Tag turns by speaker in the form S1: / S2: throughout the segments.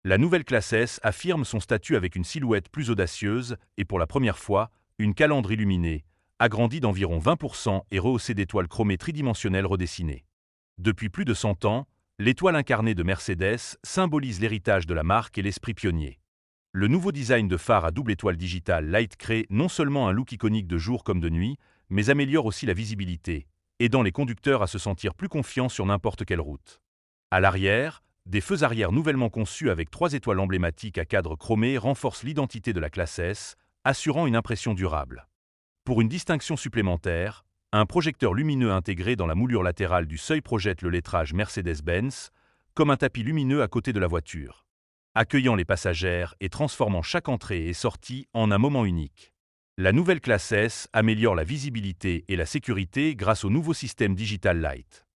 S1: La nouvelle classe S affirme son statut avec une silhouette plus audacieuse et pour la première fois, une calandre illuminée, agrandie d'environ 20% et rehaussée d'étoiles chromées tridimensionnelles redessinées. Depuis plus de 100 ans, l'étoile incarnée de Mercedes symbolise l'héritage de la marque et l'esprit pionnier. Le nouveau design de phare à double étoile digitale Light crée non seulement un look iconique de jour comme de nuit, mais améliore aussi la visibilité, aidant les conducteurs à se sentir plus confiants sur n'importe quelle route. À l'arrière, des feux arrière nouvellement conçus avec 3 étoiles emblématiques à cadre chromé renforcent l'identité de la classe S, assurant une impression durable. Pour une distinction supplémentaire, un projecteur lumineux intégré dans la moulure latérale du seuil projette le lettrage Mercedes-Benz, comme un tapis lumineux à côté de la voiture, accueillant les passagères et transformant chaque entrée et sortie en un moment unique. La nouvelle classe S améliore la visibilité et la sécurité grâce au nouveau système Digital Light.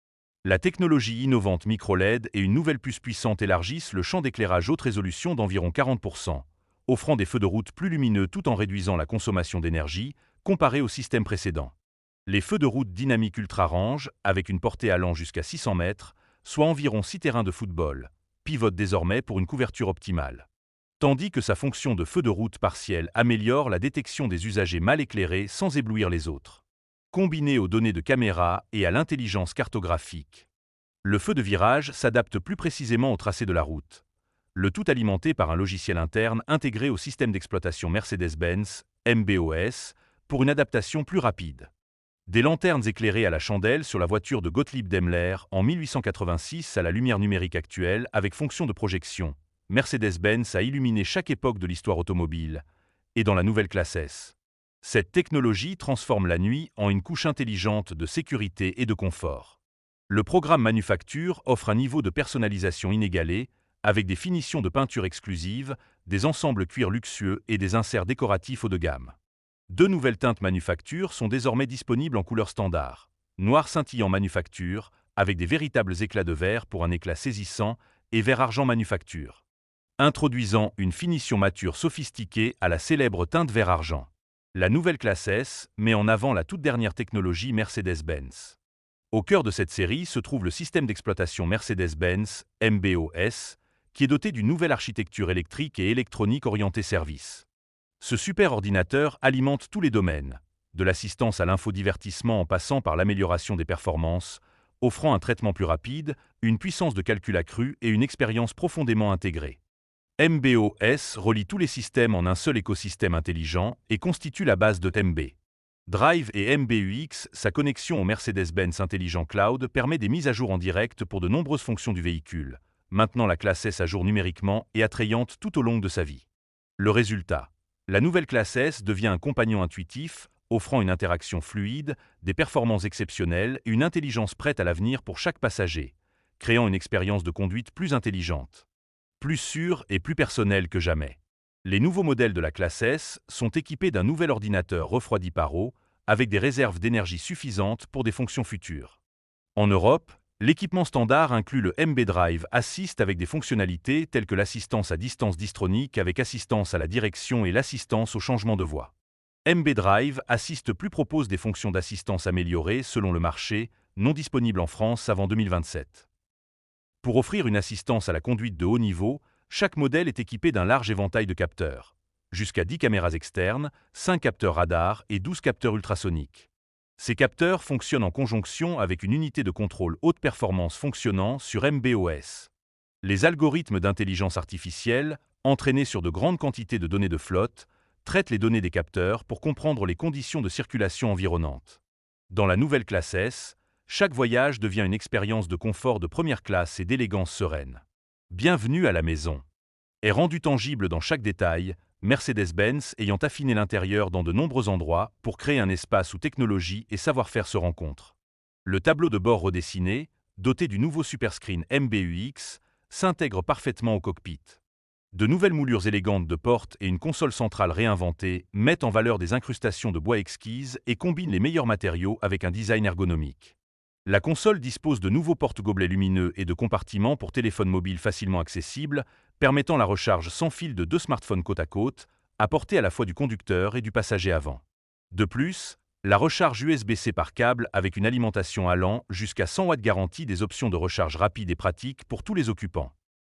S1: La technologie innovante micro-LED et une nouvelle puce puissante élargissent le champ d'éclairage haute résolution d'environ 40%, offrant des feux de route plus lumineux tout en réduisant la consommation d'énergie comparé au système précédent. Les feux de route dynamiques ultra-range, avec une portée allant jusqu'à 600 mètres, soit environ 6 terrains de football, pivotent désormais pour une couverture optimale. Tandis que sa fonction de feu de route partiel améliore la détection des usagers mal éclairés sans éblouir les autres. Combiné aux données de caméra et à l'intelligence cartographique, le feu de virage s'adapte plus précisément au tracé de la route. Le tout alimenté par un logiciel interne intégré au système d'exploitation Mercedes-Benz, MB.OS, pour une adaptation plus rapide. Des lanternes éclairées à la chandelle sur la voiture de Gottlieb Daimler en 1886 à la lumière numérique actuelle avec fonction de projection. Mercedes-Benz a illuminé chaque époque de l'histoire automobile, et dans la nouvelle classe S. Cette technologie transforme la nuit en une couche intelligente de sécurité et de confort. Le programme Manufacture offre un niveau de personnalisation inégalé, avec des finitions de peinture exclusives, des ensembles cuir luxueux et des inserts décoratifs haut de gamme. 2 nouvelles teintes Manufacture sont désormais disponibles en couleur standard. Noir scintillant Manufacture, avec des véritables éclats de verre pour un éclat saisissant, et vert argent Manufacture, introduisant une finition mature sophistiquée à la célèbre teinte vert argent. La nouvelle classe S met en avant la toute dernière technologie Mercedes-Benz. Au cœur de cette série se trouve le système d'exploitation Mercedes-Benz, MB.OS, qui est doté d'une nouvelle architecture électrique et électronique orientée service. Ce superordinateur alimente tous les domaines, de l'assistance à l'infodivertissement en passant par l'amélioration des performances, offrant un traitement plus rapide, une puissance de calcul accrue et une expérience profondément intégrée. MB.OS relie tous les systèmes en un seul écosystème intelligent et constitue la base de MB Drive et MBUX. Sa connexion au Mercedes-Benz Intelligent Cloud permet des mises à jour en direct pour de nombreuses fonctions du véhicule, maintenant la classe S à jour numériquement et attrayante tout au long de sa vie. Le résultat, la nouvelle classe S devient un compagnon intuitif, offrant une interaction fluide, des performances exceptionnelles et une intelligence prête à l'avenir pour chaque passager, créant une expérience de conduite plus intelligente, plus sûre et plus personnelle que jamais. Les nouveaux modèles de la classe S sont équipés d'un nouvel ordinateur refroidi par eau, avec des réserves d'énergie suffisantes pour des fonctions futures. En Europe, l'équipement standard inclut le MB Drive Assist avec des fonctionnalités telles que l'assistance à distance distronique avec assistance à la direction et l'assistance au changement de voie. MB Drive Assist Plus propose des fonctions d'assistance améliorées selon le marché, non disponibles en France avant 2027. Pour offrir une assistance à la conduite de haut niveau, chaque modèle est équipé d'un large éventail de capteurs, jusqu'à 10 caméras externes, 5 capteurs radar et 12 capteurs ultrasoniques. Ces capteurs fonctionnent en conjonction avec une unité de contrôle haute performance fonctionnant sur MB.OS. Les algorithmes d'intelligence artificielle, entraînés sur de grandes quantités de données de flotte, traitent les données des capteurs pour comprendre les conditions de circulation environnantes. Dans la nouvelle classe S, chaque voyage devient une expérience de confort de première classe et d'élégance sereine. Bienvenue à la maison. Est rendu tangible dans chaque détail, Mercedes-Benz ayant affiné l'intérieur dans de nombreux endroits pour créer un espace où technologie et savoir-faire se rencontrent. Le tableau de bord redessiné, doté du nouveau superscreen MBUX, s'intègre parfaitement au cockpit. De nouvelles moulures élégantes de portes et une console centrale réinventée mettent en valeur des incrustations de bois exquises et combinent les meilleurs matériaux avec un design ergonomique. La console dispose de nouveaux porte-gobelets lumineux et de compartiments pour téléphones mobiles facilement accessibles, permettant la recharge sans fil de 2 smartphones côte à côte, à portée à la fois du conducteur et du passager avant. De plus, la recharge USB-C par câble avec une alimentation allant jusqu'à 100 watts garantit des options de recharge rapide et pratique pour tous les occupants.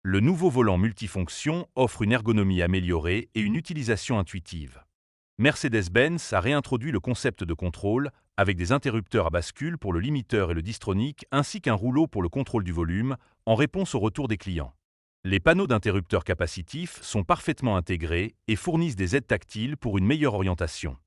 S1: Le nouveau volant multifonction offre une ergonomie améliorée et une utilisation intuitive. Mercedes-Benz a réintroduit le concept de contrôle avec des interrupteurs à bascule pour le limiteur et le distronique ainsi qu'un rouleau pour le contrôle du volume en réponse au retour des clients. Les panneaux d'interrupteurs capacitifs sont parfaitement intégrés et fournissent des aides tactiles pour une meilleure orientation.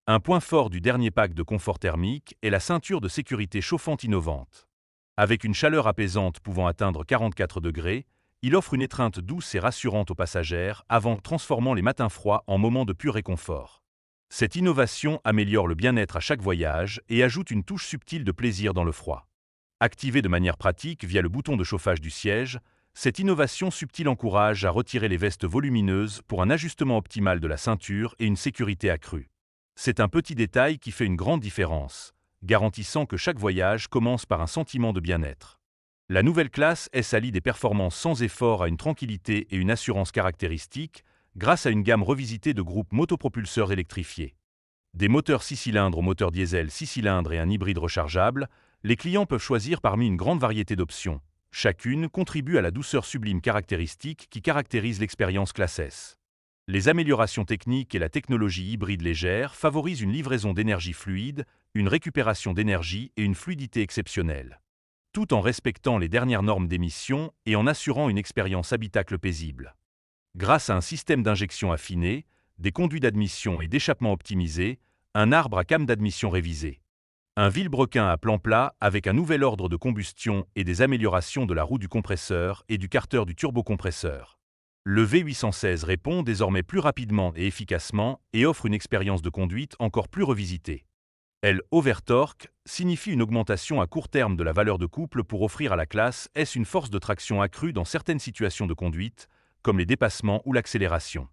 S1: Un point fort du dernier pack de confort thermique est la ceinture de sécurité chauffante innovante. Avec une chaleur apaisante pouvant atteindre 44 degrés, il offre une étreinte douce et rassurante aux passagères avant transformant les matins froids en moments de pur réconfort. Cette innovation améliore le bien-être à chaque voyage et ajoute une touche subtile de plaisir dans le froid. Activée de manière pratique via le bouton de chauffage du siège, cette innovation subtile encourage à retirer les vestes volumineuses pour un ajustement optimal de la ceinture et une sécurité accrue. C'est un petit détail qui fait une grande différence, garantissant que chaque voyage commence par un sentiment de bien-être. La nouvelle classe S allie des performances sans effort à une tranquillité et une assurance caractéristiques grâce à une gamme revisitée de groupes motopropulseurs électrifiés. Des moteurs 6 cylindres au moteur diesel 6 cylindres et un hybride rechargeable, les clients peuvent choisir parmi une grande variété d'options. Chacune contribue à la douceur sublime caractéristique qui caractérise l'expérience classe S. Les améliorations techniques et la technologie hybride légère favorisent une livraison d'énergie fluide, une récupération d'énergie et une fluidité exceptionnelle, tout en respectant les dernières normes d'émission et en assurant une expérience habitacle paisible. Grâce à un système d'injection affiné, des conduits d'admission et d'échappement optimisés, un arbre à cames d'admission révisé, un vilebrequin à plan plat avec un nouvel ordre de combustion et des améliorations de la roue du compresseur et du carter du turbocompresseur. Le V816 répond désormais plus rapidement et efficacement et offre une expérience de conduite encore plus revisitée. Overtorque signifie une augmentation à court terme de la valeur de couple pour offrir à la classe S une force de traction accrue dans certaines situations de conduite, comme les dépassements ou l'accélération.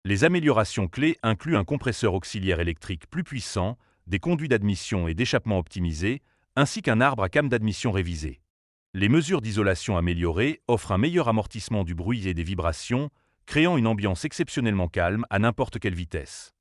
S1: Les améliorations clés incluent un compresseur auxiliaire électrique plus puissant, des conduits d'admission et d'échappement optimisés, ainsi qu'un arbre à cames d'admission révisé. Les mesures d'isolation améliorées offrent un meilleur amortissement du bruit et des vibrations, créant une ambiance exceptionnellement calme à n'importe quelle vitesse.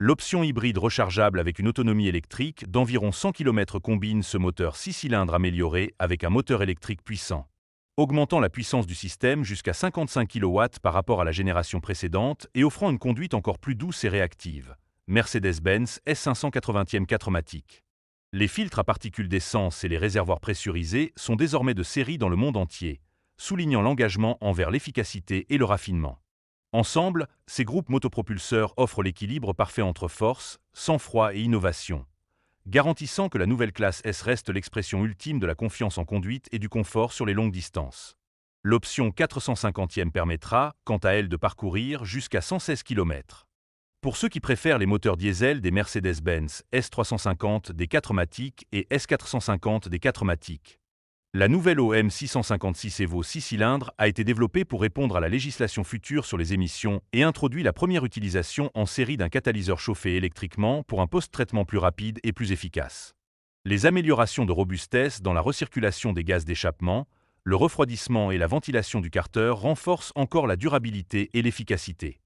S1: L'option hybride rechargeable avec une autonomie électrique d'environ 100 km combine ce moteur 6 cylindres amélioré avec un moteur électrique puissant, augmentant la puissance du système jusqu'à 55 kW par rapport à la génération précédente et offrant une conduite encore plus douce et réactive. Mercedes-Benz S580e 4MATIC. Les filtres à particules d'essence et les réservoirs pressurisés sont désormais de série dans le monde entier, soulignant l'engagement envers l'efficacité et le raffinement. Ensemble, ces groupes motopropulseurs offrent l'équilibre parfait entre force, sang-froid et innovation, garantissant que la nouvelle classe S reste l'expression ultime de la confiance en conduite et du confort sur les longues distances. L'option 450e permettra, quant à elle, de parcourir jusqu'à 116 km. Pour ceux qui préfèrent les moteurs diesel des Mercedes-Benz S350 des 4MATIC et S450 des 4MATIC, la nouvelle OM 656 Evo 6 cylindres a été développée pour répondre à la législation future sur les émissions et introduit la première utilisation en série d'un catalyseur chauffé électriquement pour un post-traitement plus rapide et plus efficace. Les améliorations de robustesse dans la recirculation des gaz d'échappement, le refroidissement et la ventilation du carter renforcent encore la durabilité et l'efficacité.